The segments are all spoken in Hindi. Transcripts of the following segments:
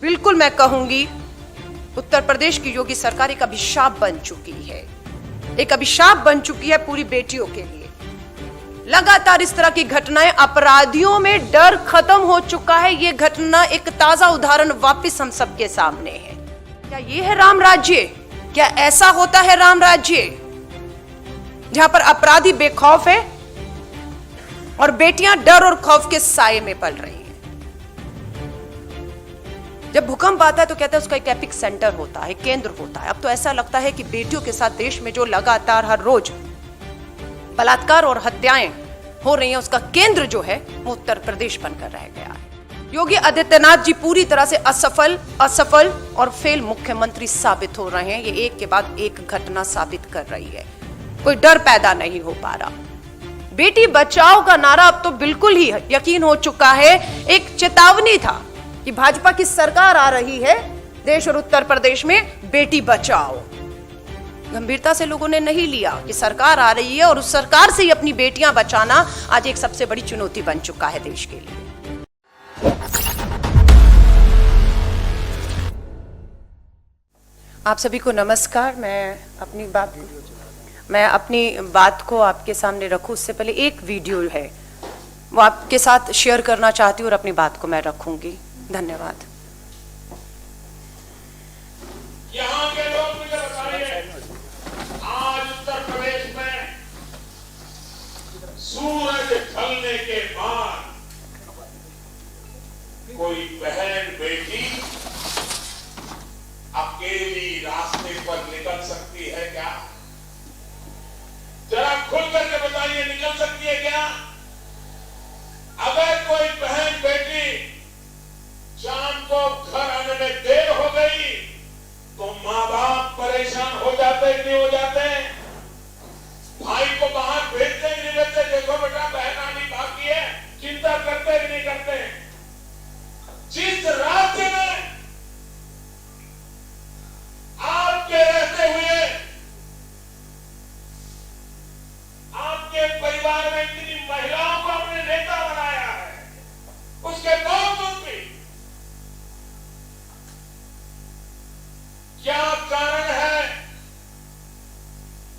बिल्कुल मैं कहूंगी उत्तर प्रदेश की योगी सरकार एक अभिशाप बन चुकी है, एक अभिशाप बन चुकी है पूरी बेटियों के लिए। लगातार इस तरह की घटनाएं, अपराधियों में डर खत्म हो चुका है। ये घटना एक ताजा उदाहरण वापस हम सबके सामने है। क्या ये है राम राज्य? क्या ऐसा होता है राम राज्य, जहां पर अपराधी बेखौफ है और बेटियां डर और खौफ के साए में पल रही हैं? जब भूकंप आता है तो कहते हैं उसका एक एपिक सेंटर होता है, केंद्र होता है। अब तो ऐसा लगता है कि बेटियों के साथ देश में जो लगातार हर रोज बलात्कार और हत्याएं हो रही हैं, उसका केंद्र जो है वो उत्तर प्रदेश बनकर रह गया है। योगी आदित्यनाथ जी पूरी तरह से असफल और फेल मुख्यमंत्री साबित हो रहे हैं। ये एक के बाद एक घटना साबित कर रही है। कोई डर पैदा नहीं हो पा रहा। बेटी बचाओ का नारा अब तो बिल्कुल ही यकीन हो चुका है, एक चेतावनी था कि भाजपा की सरकार आ रही है देश और उत्तर प्रदेश में, बेटी बचाओ। गंभीरता से लोगों ने नहीं लिया कि सरकार आ रही है और उस सरकार से ही अपनी बेटियां बचाना आज एक सबसे बड़ी चुनौती बन चुका है देश के लिए। आप सभी को नमस्कार। मैं अपनी बात को आपके सामने रखूं उससे पहले एक वीडियो है वो आपके साथ शेयर करना चाहती हूँ और अपनी बात को मैं रखूंगी। धन्यवाद। यहाँ के लोग मुझे बताइए, आज उत्तर प्रदेश में सूरज ढलने के बाद कोई बहन बेटी अकेली रास्ते पर निकल सकती है क्या? जरा खुल करके बताइए, निकल सकती है क्या? अगर कोई बहन बेटी शाम को घर आने में देर हो गई तो माँ बाप परेशान हो जाते कि नहीं हो जाते? भाई को बाहर भेजते कि नहीं भेजते? देखो बेटा बहन आनी बाकी है, चिंता करते कि नहीं करते? जिस राज्य में आपके रहते हुए आपके परिवार में इतनी महिलाओं को अपने नेता बनाया है, उसके बावजूद भी क्या कारण है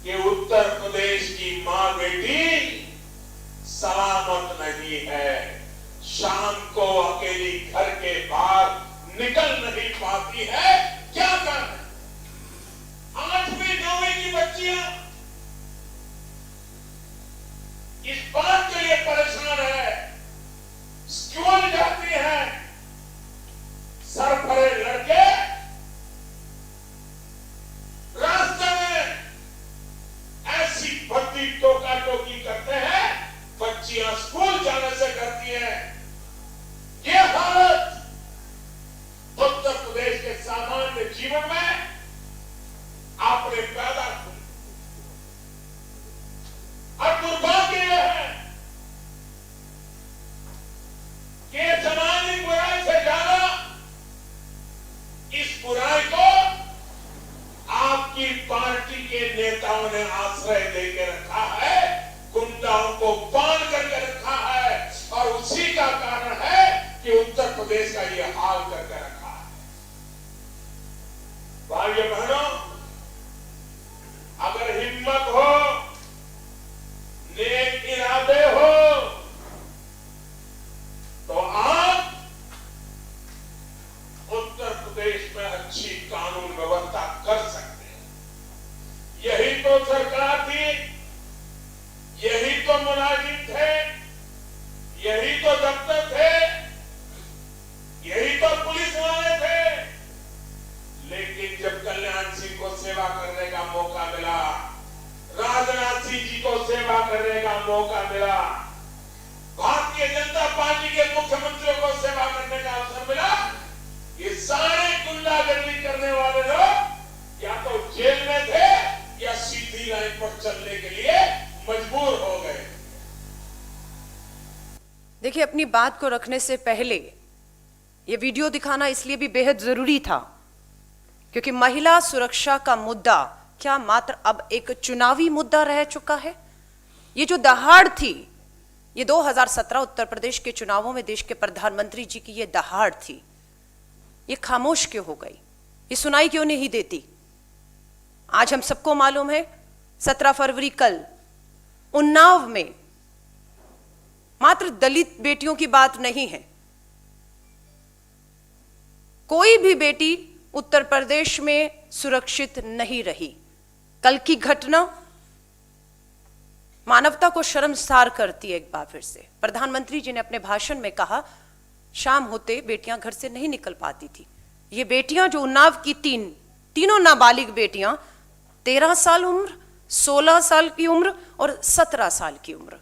कि उत्तर प्रदेश की मां बेटी सलामत नहीं है? शाम को अकेली घर के बाहर निकल नहीं पाती है, क्या कारण है? 8वीं 9वीं की बच्चियां इस बात के लिए परेशान है, स्कूल जाती है, सरफरे लड़के रास्ते में ऐसी भर्ती टोका टोकी करते हैं, बच्चियां स्कूल जाने से डरती हैं। ये हालत उत्तर प्रदेश के सामान्य जीवन में आपने पैदा की और दुर्भाग्य यह है कि जमाने की बुराई से ज्यादा इस बुराई को आपकी पार्टी के नेताओं ने आश्रय देकर रखा है, गुंडाओं को बांध करके रखा है और उसी का कारण है कि उत्तर प्रदेश का यह हाल करके रखा है। भाइयों बहनों, अगर हिम्मत हो, नेक इरादे हो तो आप उत्तर प्रदेश में अच्छी कानून व्यवस्था कर सकते हैं। यही तो सरकार थी, यही तो मुलाजिम थे, यही तो दफ्तर थे, यही तो पुलिस वाले थे। लेकिन जब कल्याण सिंह को सेवा करने का मौका मिला, राजनाथ सिंह जी को सेवा करने का मौका मिला, भारतीय जनता पार्टी के मुख्यमंत्रियों को सेवा करने का अवसर मिला, ये सारे गुंडागर्दी करने वाले लोग या तो जेल में थे या सीधी लाइन पर चलने के लिए मजबूर हो गए। देखिए, अपनी बात को रखने से पहले ये वीडियो दिखाना इसलिए भी बेहद जरूरी था क्योंकि महिला सुरक्षा का मुद्दा क्या मात्र अब एक चुनावी मुद्दा रह चुका है? ये जो दहाड़ थी, ये 2017 उत्तर प्रदेश के चुनावों में देश के प्रधानमंत्री जी की ये दहाड़ थी। ये खामोश क्यों हो गई, ये सुनाई क्यों नहीं देती? आज हम सबको मालूम है 17 फरवरी कल उन्नाव में मात्र दलित बेटियों की बात नहीं है, कोई भी बेटी उत्तर प्रदेश में सुरक्षित नहीं रही। कल की घटना मानवता को शर्मसार करती है। एक बार फिर से प्रधानमंत्री जी ने अपने भाषण में कहा, शाम होते बेटियां घर से नहीं निकल पाती थी। ये बेटियां जो उन्नाव की तीनों नाबालिग बेटियां 13 साल उम्र, 16 साल की उम्र और 17 साल की उम्र,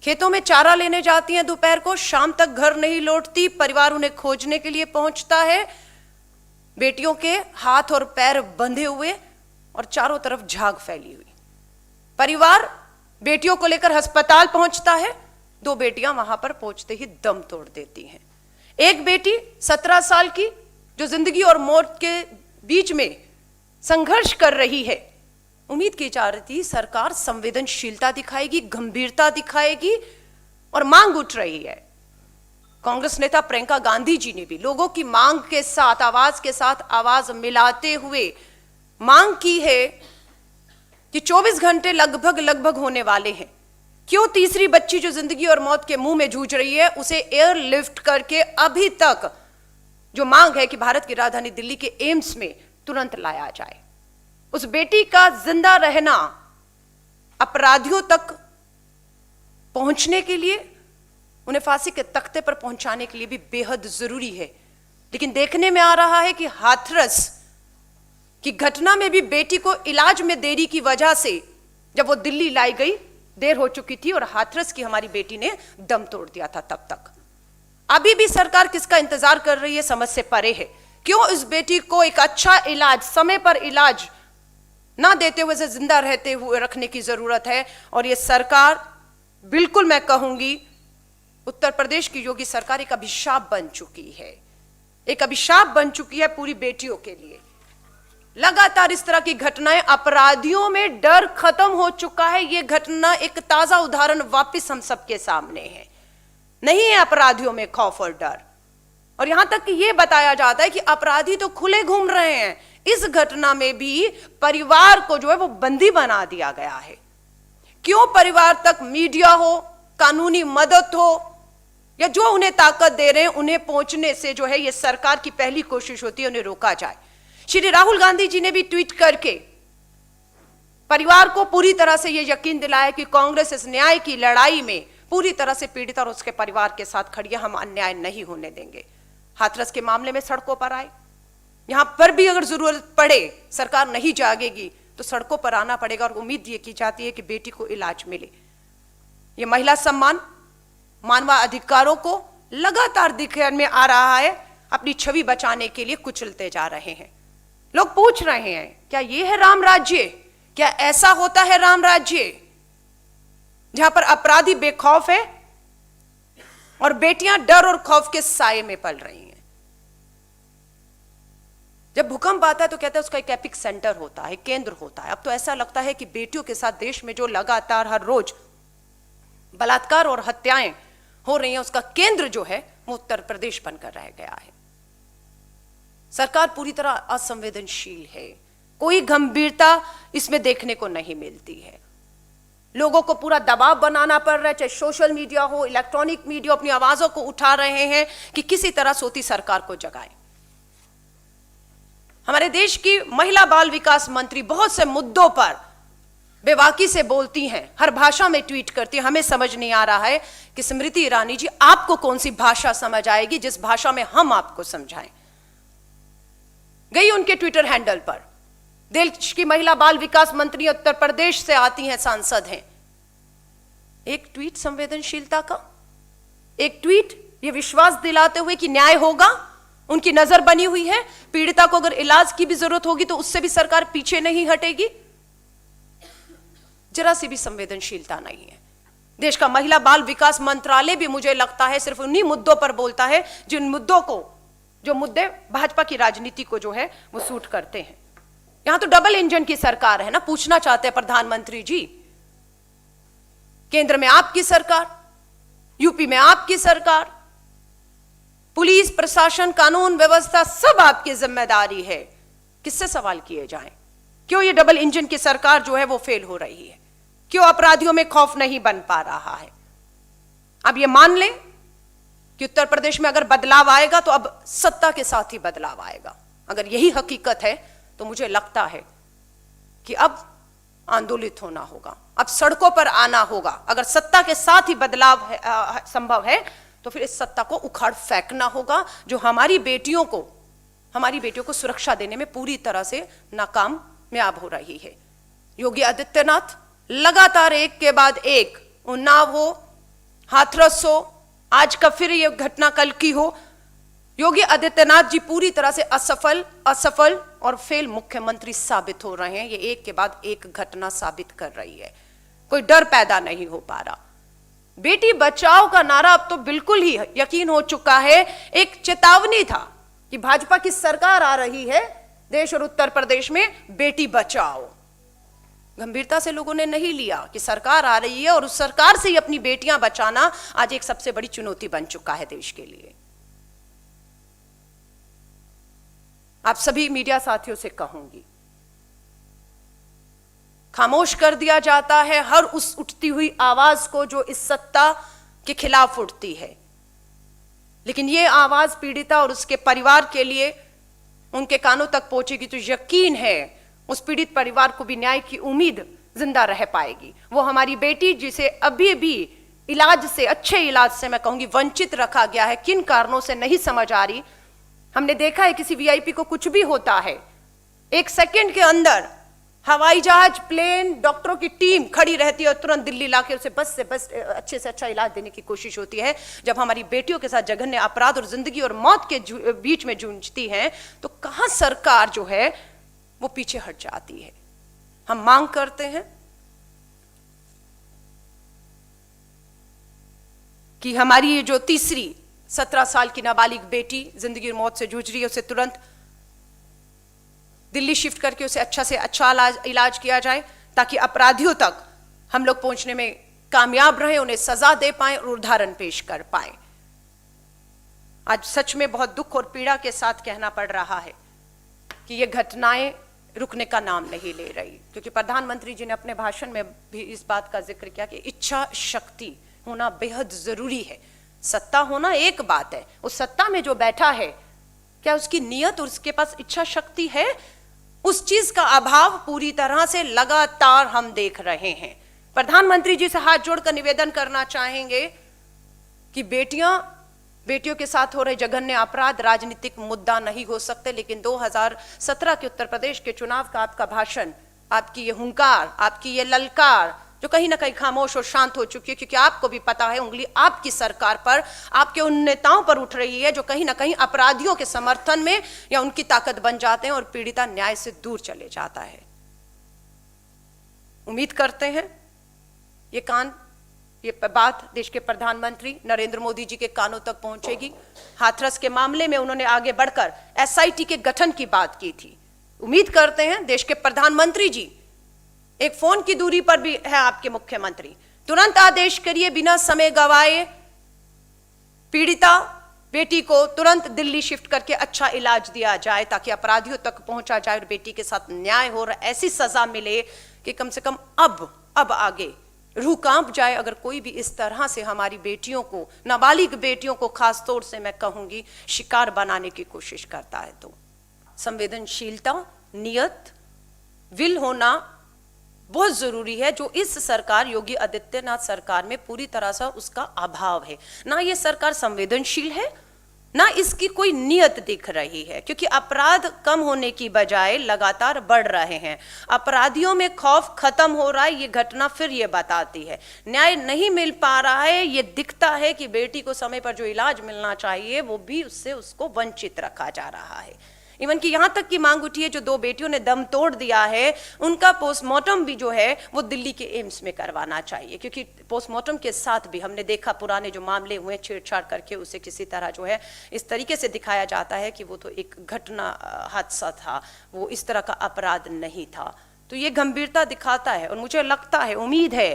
खेतों में चारा लेने जाती हैं दोपहर को, शाम तक घर नहीं लौटती, परिवार उन्हें खोजने के लिए पहुंचता है। बेटियों के हाथ और पैर बंधे हुए और चारों तरफ झाग फैली हुई। परिवार बेटियों को लेकर अस्पताल पहुंचता है, 2 बेटियां वहां पर पहुंचते ही दम तोड़ देती हैं। एक बेटी 17 साल की जो जिंदगी और मौत के बीच में संघर्ष कर रही है। उम्मीद की जा रही थी सरकार संवेदनशीलता दिखाएगी, गंभीरता दिखाएगी और मांग उठ रही है। कांग्रेस नेता प्रियंका गांधी जी ने भी लोगों की मांग के साथ आवाज मिलाते हुए मांग की है कि 24 घंटे लगभग होने वाले हैं, क्यों तीसरी बच्ची जो जिंदगी और मौत के मुंह में जूझ रही है उसे एयरलिफ्ट करके अभी तक जो मांग है कि भारत की राजधानी दिल्ली के एम्स में तुरंत लाया जाए। उस बेटी का जिंदा रहना अपराधियों तक पहुंचने के लिए, उन्हें फांसी के तख्ते पर पहुंचाने के लिए भी बेहद जरूरी है। लेकिन देखने में आ रहा है कि हाथरस की घटना में भी बेटी को इलाज में देरी की वजह से जब वो दिल्ली लाई गई देर हो चुकी थी और हाथरस की हमारी बेटी ने दम तोड़ दिया था। तब तक अभी भी सरकार किसका इंतजार कर रही है, समझ से परे है। क्यों इस बेटी को एक अच्छा इलाज, समय पर इलाज ना देते हुए जिंदा रहते हुए रखने की जरूरत है। और ये सरकार, बिल्कुल मैं कहूंगी, उत्तर प्रदेश की योगी सरकार एक अभिशाप बन चुकी है, एक अभिशाप बन चुकी है पूरी बेटियों के लिए। लगातार इस तरह की घटनाएं, अपराधियों में डर खत्म हो चुका है। यह घटना एक ताजा उदाहरण वापस हम सबके सामने है। नहीं है अपराधियों में खौफ और डर, और यहां तक कि यह बताया जाता है कि अपराधी तो खुले घूम रहे हैं। इस घटना में भी परिवार को जो है वो बंदी बना दिया गया है। क्यों परिवार तक मीडिया हो, कानूनी मदद हो या जो उन्हें ताकत दे रहे हैं उन्हें पहुंचने से जो है ये सरकार की पहली कोशिश होती है उन्हें रोका जाए। श्री राहुल गांधी जी ने भी ट्वीट करके परिवार को पूरी तरह से यह यकीन दिलाया कि कांग्रेस इस न्याय की लड़ाई में पूरी तरह से पीड़ित और उसके परिवार के साथ खड़ी है, हम अन्याय नहीं होने देंगे। हाथरस के मामले में सड़कों पर आए, यहां पर भी अगर जरूरत पड़े, सरकार नहीं जागेगी तो सड़कों पर आना पड़ेगा और उम्मीद ये की जाती है कि बेटी को इलाज मिले। ये महिला सम्मान, मानवाधिकारों को लगातार दिखने में आ रहा है, अपनी छवि बचाने के लिए कुचलते जा रहे हैं। लोग पूछ रहे हैं क्या ये है राम राज्य? क्या ऐसा होता है राम राज्य जहां पर अपराधी बेखौफ है और बेटियां डर और खौफ के साए में पल रही हैं? जब भूकंप आता है तो कहते हैं उसका एक एपिक सेंटर होता है, केंद्र होता है। अब तो ऐसा लगता है कि बेटियों के साथ देश में जो लगातार हर रोज बलात्कार और हत्याएं हो रही हैं उसका केंद्र जो है वो उत्तर प्रदेश बनकर रह गया है। सरकार पूरी तरह असंवेदनशील है, कोई गंभीरता इसमें देखने को नहीं मिलती है। लोगों को पूरा दबाव बनाना पड़ रहा है, चाहे सोशल मीडिया हो, इलेक्ट्रॉनिक मीडिया, अपनी आवाजों को उठा रहे हैं कि किसी तरह सोती सरकार को जगाएं। हमारे देश की महिला बाल विकास मंत्री बहुत से मुद्दों पर बेबाकी से बोलती हैं, हर भाषा में ट्वीट करती है। हमें समझ नहीं आ रहा है कि स्मृति ईरानी जी आपको कौन सी भाषा समझ आएगी जिस भाषा में हम आपको समझाएं। गई उनके ट्विटर हैंडल पर, देश की महिला बाल विकास मंत्री उत्तर प्रदेश से आती हैं, सांसद हैं। एक ट्वीट संवेदनशीलता का, एक ट्वीट ये विश्वास दिलाते हुए कि न्याय होगा, उनकी नजर बनी हुई है, पीड़िता को अगर इलाज की भी जरूरत होगी तो उससे भी सरकार पीछे नहीं हटेगी। जरा सी भी संवेदनशीलता नहीं है। देश का महिला बाल विकास मंत्रालय भी मुझे लगता है सिर्फ उन्हीं मुद्दों पर बोलता है जिन मुद्दों को, जो मुद्दे भाजपा की राजनीति को जो है वो सूट करते हैं। यहां तो डबल इंजन की सरकार है ना। पूछना चाहते हैं प्रधानमंत्री जी, केंद्र में आपकी सरकार, यूपी में आपकी सरकार, पुलिस प्रशासन, कानून व्यवस्था सब आपकी जिम्मेदारी है। किससे सवाल किए जाएं? क्यों ये डबल इंजन की सरकार जो है वो फेल हो रही है? क्यों अपराधियों में खौफ नहीं बन पा रहा है? अब ये मान लें कि उत्तर प्रदेश में अगर बदलाव आएगा तो अब सत्ता के साथ ही बदलाव आएगा। अगर यही हकीकत है तो मुझे लगता है कि अब आंदोलित होना होगा, अब सड़कों पर आना होगा। अगर सत्ता के साथ ही बदलाव संभव है तो फिर इस सत्ता को उखाड़ फेंकना होगा, जो हमारी बेटियों को सुरक्षा देने में पूरी तरह से नाकामयाब हो रही है। योगी आदित्यनाथ लगातार एक के बाद एक, उन्नाव हो, हाथरस हो, आज का फिर यह घटना कल की हो, योगी आदित्यनाथ जी पूरी तरह से असफल और फेल मुख्यमंत्री साबित हो रहे हैं। ये एक के बाद एक घटना साबित कर रही है। कोई डर पैदा नहीं हो पा रहा। बेटी बचाओ का नारा अब तो बिल्कुल ही यकीन हो चुका है, एक चेतावनी था कि भाजपा की सरकार आ रही है देश और उत्तर प्रदेश में, बेटी बचाओ। गंभीरता से लोगों ने नहीं लिया कि सरकार आ रही है और उस सरकार से ही अपनी बेटियां बचाना आज एक सबसे बड़ी चुनौती बन चुका है देश के लिए। आप सभी मीडिया साथियों से कहूंगी, खामोश कर दिया जाता है हर उस उठती हुई आवाज को जो इस सत्ता के खिलाफ उठती है, लेकिन यह आवाज पीड़िता और उसके परिवार के लिए उनके कानों तक पहुंचेगी तो यकीन है उस पीड़ित परिवार को भी न्याय की उम्मीद जिंदा रह पाएगी। वो हमारी बेटी जिसे अभी भी इलाज से, अच्छे इलाज से मैं कहूंगी वंचित रखा गया है, किन कारणों से नहीं समझ आ रही। हमने देखा है किसी वीआईपी को कुछ भी होता है, एक सेकंड के अंदर हवाई जहाज, प्लेन, डॉक्टरों की टीम खड़ी रहती है और तुरंत दिल्ली लाके उसे बस से बस अच्छे से अच्छा इलाज देने की कोशिश होती है। जब हमारी बेटियों के साथ जघन्य अपराध और जिंदगी और मौत के बीच में जूझती हैं तो कहां सरकार जो है वो पीछे हट जाती है। हम मांग करते हैं कि हमारी ये जो तीसरी 17 साल की नाबालिग बेटी जिंदगी और मौत से जूझ रही है उसे तुरंत दिल्ली शिफ्ट करके उसे अच्छा से अच्छा इलाज किया जाए ताकि अपराधियों तक हम लोग पहुंचने में कामयाब रहे, उन्हें सजा दे पाए और उदाहरण पेश कर पाए। आज सच में बहुत दुख और पीड़ा के साथ कहना पड़ रहा है कि ये घटनाएं रुकने का नाम नहीं ले रही, क्योंकि प्रधानमंत्री जी ने अपने भाषण में भी इस बात का जिक्र किया कि इच्छा शक्ति होना बेहद जरूरी है। सत्ता होना एक बात है, उस सत्ता में जो बैठा है क्या उसकी नीयत और उसके पास इच्छा शक्ति है? उस चीज का अभाव पूरी तरह से लगातार हम देख रहे हैं। प्रधानमंत्री जी से हाथ जोड़कर निवेदन करना चाहेंगे कि बेटियों के साथ हो रहे जघन्य अपराध राजनीतिक मुद्दा नहीं हो सकते, लेकिन 2017 के उत्तर प्रदेश के चुनाव का आपका भाषण, आपकी ये हुंकार, आपकी ये ललकार जो कहीं ना कहीं खामोश और शांत हो चुकी है, क्योंकि आपको भी पता है उंगली आपकी सरकार पर, आपके उन नेताओं पर उठ रही है जो कहीं ना कहीं अपराधियों के समर्थन में या उनकी ताकत बन जाते हैं और पीड़िता न्याय से दूर चले जाता है। उम्मीद करते हैं ये बात देश के प्रधानमंत्री नरेंद्र मोदी जी के कानों तक पहुंचेगी। हाथरस के मामले में उन्होंने आगे बढ़कर एसआईटी के गठन की बात की थी। उम्मीद करते हैं देश के प्रधानमंत्री जी, एक फोन की दूरी पर भी है आपके मुख्यमंत्री, तुरंत आदेश करिए, बिना समय गवाए पीड़िता बेटी को तुरंत दिल्ली शिफ्ट करके अच्छा इलाज दिया जाए ताकि अपराधियों तक पहुंचा जाए और बेटी के साथ न्याय हो रहा, ऐसी सजा मिले कि कम से कम अब आगे रूह कांप जाए अगर कोई भी इस तरह से हमारी बेटियों को, नाबालिग बेटियों को खास तौर से मैं कहूंगी शिकार बनाने की कोशिश करता है। तो संवेदनशीलता, नियत, विल होना बहुत जरूरी है, जो इस सरकार योगी आदित्यनाथ सरकार में पूरी तरह से उसका अभाव है। ना ये सरकार संवेदनशील है, ना इसकी कोई नियत दिख रही है, क्योंकि अपराध कम होने की बजाय लगातार बढ़ रहे हैं। अपराधियों में खौफ खत्म हो रहा है, ये घटना फिर ये बताती है। न्याय नहीं मिल पा रहा है, ये दिखता है कि बेटी को समय पर जो इलाज मिलना चाहिए वो भी उसको वंचित रखा जा रहा है। इवन कि यहां तक की मांग उठी है, जो 2 बेटियों ने दम तोड़ दिया है उनका पोस्टमार्टम भी जो है वो दिल्ली के एम्स में करवाना चाहिए, क्योंकि पोस्टमार्टम के साथ भी हमने देखा पुराने जो मामले हुए छेड़छाड़ करके उसे किसी तरह जो है इस तरीके से दिखाया जाता है कि वो तो एक घटना, हादसा था, वो इस तरह का अपराध नहीं था। तो ये गंभीरता दिखाता है और मुझे लगता है, उम्मीद है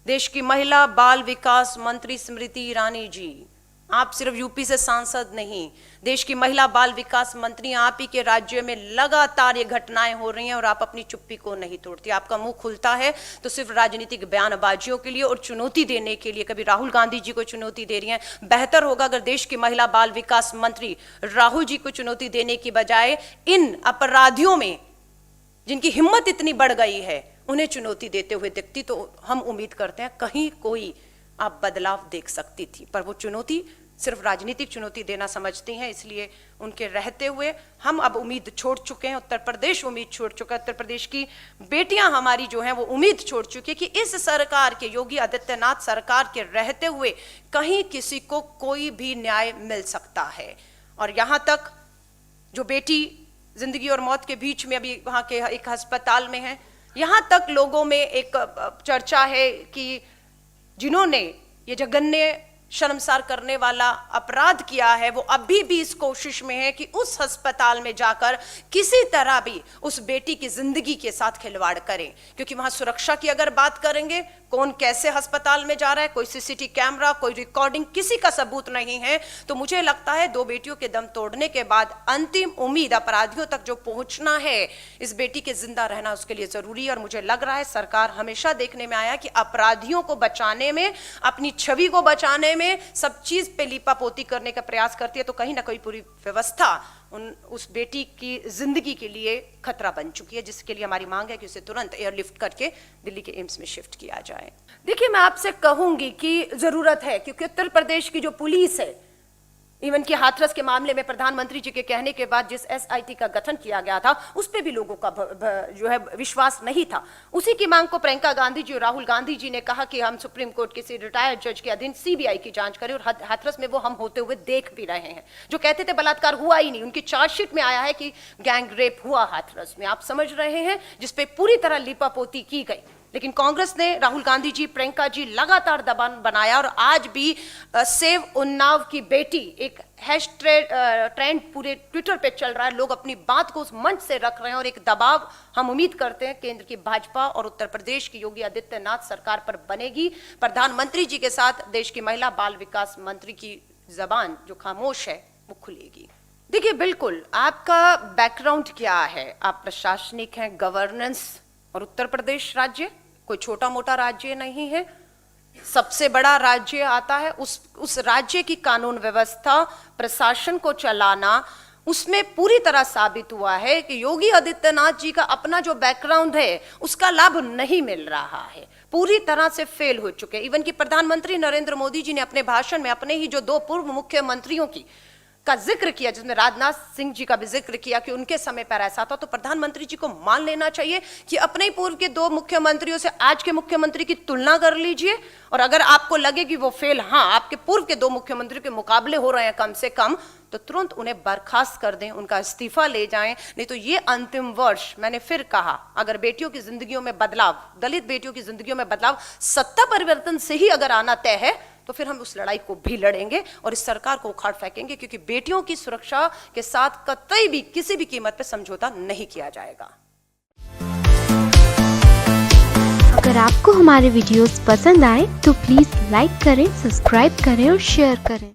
देश की महिला बाल विकास मंत्री स्मृति ईरानी जी आप सिर्फ यूपी से सांसद नहीं, देश की महिला बाल विकास मंत्री, आप ही के राज्य में लगातार ये घटनाएं हो रही हैं और आप अपनी चुप्पी को नहीं तोड़ती। आपका मुंह खुलता है तो सिर्फ राजनीतिक बयानबाजियों के लिए और चुनौती देने के लिए। कभी राहुल गांधी जी को चुनौती दे रही हैं। बेहतर होगा अगर देश की महिला बाल विकास मंत्री राहुल जी को चुनौती देने की बजाय इन अपराधियों में जिनकी हिम्मत इतनी बढ़ गई है उन्हें चुनौती देते हुए दिखती तो हम उम्मीद करते हैं कहीं कोई आप बदलाव देख सकती थी। पर वो चुनौती सिर्फ राजनीतिक चुनौती देना समझती हैं, इसलिए उनके रहते हुए हम अब उम्मीद छोड़ चुके हैं। उत्तर प्रदेश उम्मीद छोड़ चुका है, उत्तर प्रदेश की बेटियां हमारी जो हैं वो उम्मीद छोड़ चुकी है कि इस सरकार के, योगी आदित्यनाथ सरकार के रहते हुए कहीं किसी को कोई भी न्याय मिल सकता है। और यहाँ तक जो बेटी जिंदगी और मौत के बीच में अभी वहाँ के एक अस्पताल में है, यहाँ तक लोगों में एक चर्चा है कि जिन्होंने ये जघन्य शर्मसार करने वाला अपराध किया है वो अभी भी इस कोशिश में है कि उस अस्पताल में जाकर किसी तरह भी उस बेटी की जिंदगी के साथ खिलवाड़ करें, क्योंकि वहां सुरक्षा की अगर बात करेंगे, कौन कैसे अस्पताल में जा रहा है, कोई सीसीटीवी कैमरा, कोई रिकॉर्डिंग, किसी का सबूत नहीं है। तो मुझे लगता है दो बेटियों के दम तोड़ने के बाद अंतिम उम्मीद अपराधियों तक जो पहुंचना है, इस बेटी के जिंदा रहना उसके लिए जरूरी है। और मुझे लग रहा है सरकार हमेशा देखने में आया कि अपराधियों को बचाने में, अपनी छवि को बचाने में, सब चीज पे लीपापोती करने का प्रयास करती है, तो कहीं ना कहीं पूरी व्यवस्था उस बेटी की जिंदगी के लिए खतरा बन चुकी है, जिसके लिए हमारी मांग है कि उसे तुरंत एयरलिफ्ट करके दिल्ली के एम्स में शिफ्ट किया जाए। देखिए, मैं आपसे कहूंगी कि जरूरत है, क्योंकि उत्तर प्रदेश की जो पुलिस है, इवन कि हाथरस के मामले में प्रधानमंत्री जी के कहने के बाद जिस एसआईटी का गठन किया गया था उस पे भी लोगों का जो है विश्वास नहीं था। उसी की मांग को प्रियंका गांधी जी और राहुल गांधी जी ने कहा कि हम सुप्रीम कोर्ट किसी रिटायर्ड जज के अधीन सीबीआई की जांच करें, और हाथरस में वो हम होते हुए देख भी रहे हैं। जो कहते थे बलात्कार हुआ ही नहीं, उनकी चार्जशीट में आया है कि गैंग रेप हुआ हाथरस में, आप समझ रहे हैं, जिसपे पूरी तरह लीपापोती की गई। लेकिन कांग्रेस ने, राहुल गांधी जी, प्रियंका जी लगातार दबाव बनाया, और आज भी सेव उन्नाव की बेटी एक ट्रेंड पूरे ट्विटर पे चल रहा है। लोग अपनी बात को उस मंच से रख रहे हैं और एक दबाव हम उम्मीद करते हैं केंद्र की भाजपा और उत्तर प्रदेश की योगी आदित्यनाथ सरकार पर बनेगी। प्रधानमंत्री जी के साथ देश की महिला बाल विकास मंत्री की जबान जो खामोश है वो खुलेगी। देखिए, बिल्कुल आपका बैकग्राउंड क्या है, आप प्रशासनिक हैं, गवर्नेंस, और उत्तर प्रदेश राज्य कोई छोटा मोटा राज्य नहीं है, सबसे बड़ा राज्य आता है। उस राज्य की कानून व्यवस्था, प्रशासन को चलाना, उसमें पूरी तरह साबित हुआ है कि योगी आदित्यनाथ जी का अपना जो बैकग्राउंड है उसका लाभ नहीं मिल रहा है, पूरी तरह से फेल हो चुके। इवन कि प्रधानमंत्री नरेंद्र मोदी जी ने अपने भाषण में अपने ही जो दो पूर्व मुख्यमंत्रियों का जिक्र किया, जिसमें राजनाथ सिंह जी का भी जिक्र किया कि उनके समय पर ऐसा था, तो प्रधानमंत्री जी को मान लेना चाहिए कि अपने ही पूर्व के दो मुख्यमंत्रियों से आज के मुख्यमंत्री की तुलना कर लीजिए, और अगर आपको लगे कि वो फेल, हाँ, आपके पूर्व के दो मुख्यमंत्रियों के मुकाबले हो रहे हैं कम से कम, तो तुरंत उन्हें बर्खास्त कर दें, उनका इस्तीफा ले जाएं। नहीं तो ये अंतिम वर्ष, मैंने फिर कहा, अगर बेटियों की जिंदगियों में बदलाव, दलित बेटियों की जिंदगियों में बदलाव सत्ता परिवर्तन से ही अगर आना तय है, तो फिर हम उस लड़ाई को भी लड़ेंगे और इस सरकार को उखाड़ फेंकेंगे, क्योंकि बेटियों की सुरक्षा के साथ कतई भी किसी भी कीमत पर समझौता नहीं किया जाएगा। अगर आपको हमारे वीडियोस पसंद आए तो प्लीज लाइक करें, सब्सक्राइब करें और शेयर करें।